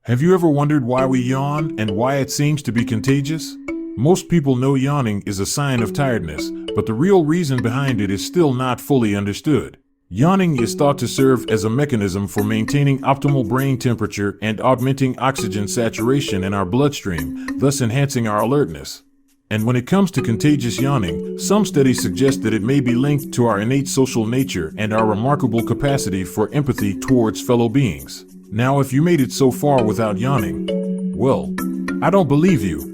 Have you ever wondered why we yawn and why it seems to be contagious? Most people know yawning is a sign of tiredness, but the real reason behind it is still not fully understood. Yawning is thought to serve as a mechanism for maintaining optimal brain temperature and augmenting oxygen saturation in our bloodstream, thus enhancing our alertness. And when it comes to contagious yawning, some studies suggest that it may be linked to our innate social nature and our remarkable capacity for empathy towards fellow beings. Now, if you made it so far without yawning, well, I don't believe you.